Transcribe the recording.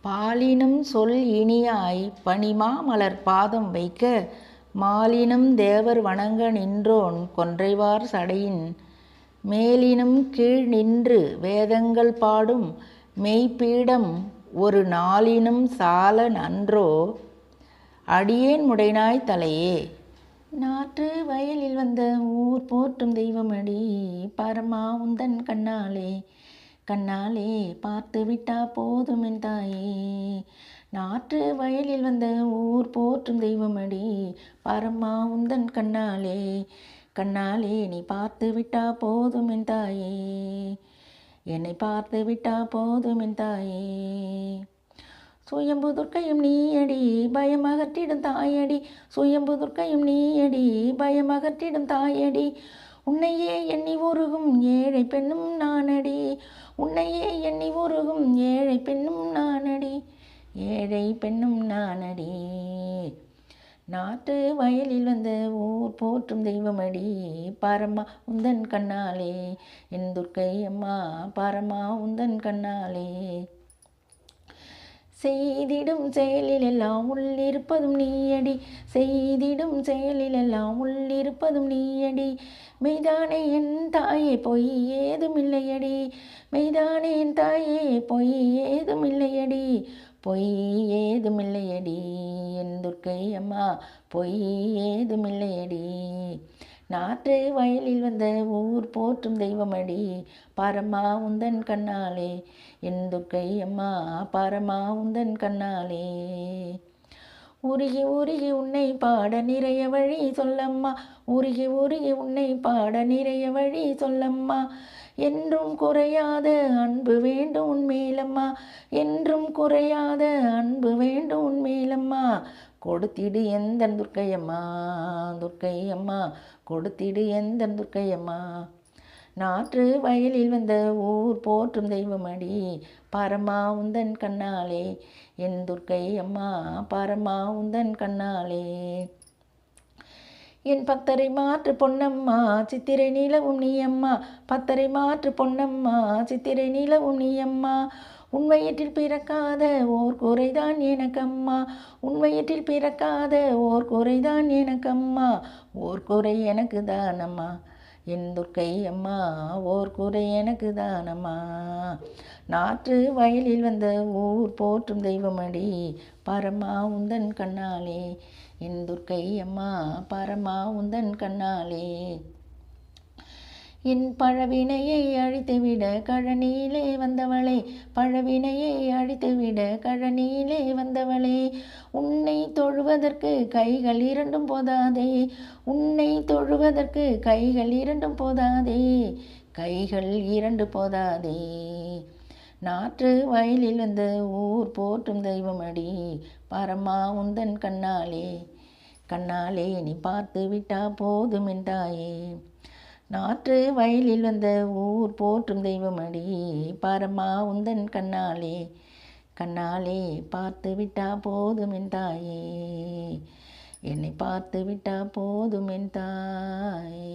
பாலினும் சொல் இனியாய் பனிமாமலர் பாதம் வைக்க மாலினும் தேவர் வணங்க நின்றோன் கொன்றைவார் சடையின் மேலினும் கீழ் நின்று வேதங்கள் பாடும் மெய்ப்பீடம் ஒரு நாளினும் சால நன்றோ அடியேன் முடைநாய் தலையே. நாற்று வயலில் வந்த ஊர் போற்றும் தெய்வமடி பரமா உந்தன் கண்ணாலே கண்ணாலே பார்த்து விட்டா போதும் என் தாயே. நாற்று வயலில் வந்த ஊர் போற்றும் தெய்வமடி பரமா உந்தன் கண்ணாலே கண்ணாலே நீ பார்த்து விட்டா போதும் என் தாயே. என்னை பார்த்து விட்டா போதும் என் தாயே. சுயம்பு துர்க்கையும் நீயடி பயமகற்றிடும் தாயடி சுயம்பு துர்க்கையும் நீயடி பயமகற்றிடும் தாயடி உன்னையே எண்ணி உருகும் ஏழை பெண்ணும் நானடி உன்னையே எண்ணி உருகும் ஏழை பெண்ணும் நானடி ஏழை பெண்ணும் நானடி. நாட்டு வயலில் வந்த ஊர் போற்றும் தெய்வமடி பரமா உந்தன் கண்ணாலே என் துர்க்கை அம்மா பரமா உந்தன் கண்ணாலே. செய்திடும் செயலிலெல்லாம் உள்ளிருப்பதும் நீயடி செய்திடும் செயலிலெல்லாம் உள்ளிருப்பதும் நீயடி மெய்தானே என் தாயே பொய் ஏதுமில்லையடி மெய்தானே என் தாயே பொய் ஏதுமில்லையடி பொய் ஏதுமில்லையடி என் துர்க்கை அம்மா பொய் ஏதுமில்லையடி. நாற்று வயலில் வந்த ஊர் போற்றும் தெய்வமடி பரமா உந்தன் கண்ணாலே என் துர்க்கை அம்மா பரமா உந்தன் கண்ணாலே. உருகி உருகி உன்னை பாட நிறைய வழி சொல்லம்மா உருகி உருகி உன்னை பாட நிறைய வழி சொல்லம்மா என்றும் குறையாத அன்பு வேண்டும் உன்மேலம்மா என்றும் குறையாத அன்பு வேண்டும் உன்மேலம்மா கொடுத்திடு எந்தன் துர்க்கையம்மா துர்க்கையம்மா கொடுத்திடு எந்தன் துர்க்கையம்மா. நாற்று வயலில் வந்த ஊர் போற்றும் தெய்வமடி பரமா உந்தன் கண்ணாலே என் துர்க்கை அம்மா பரமா உந்தன் கண்ணாலே. என் பத்தரை மாற்று பொன்னம்மா சித்திரை நிலவும் நீ அம்மா பத்தரை மாற்று பொன்னம்மா சித்திரை நிலவும் நீ அம்மா உன் வயிற்றில் பிறக்காத ஓர் குறைதான் எனக்கம்மா உன் வயிற்றில் பிறக்காத ஓர் குறைதான் எனக்கம்மா ஓர் குறை எனக்கு தானம்மா என் துர்க்கை அம்மா ஓர் குறை எனக்கு தானம்மா. நாற்று வயலில் வந்த ஊர் போற்றும் தெய்வமடி பரமா உந்தன் கண்ணாலே என் துர்க்கை அம்மா பரமா உந்தன் கண்ணாலே. என் பழவினையை அழித்துவிட கழனியிலே வந்தவளே பழவினையை அழித்துவிட கழனியிலே வந்தவளே உன்னை தொழுவதற்கு கைகள் இரண்டும் போதாதே உன்னை தொழுவதற்கு கைகள் இரண்டும் போதாதே கைகள் இரண்டு போதாதே. நாற்று வயலில் வந்த ஊர் போற்றும் தெய்வமடி பரமா உந்தன் கண்ணாலே கண்ணாலே நீ பார்த்து விட்டா போதும் என் தாயே. நாற்று வயலில் வந்த ஊர் போற்றும் தெய்வமடி பரமா உந்தன் கண்ணாலே கண்ணாலே பார்த்து விட்டா போதும் என் தாயே என்னை பார்த்து விட்டா போதும் என் தாயே.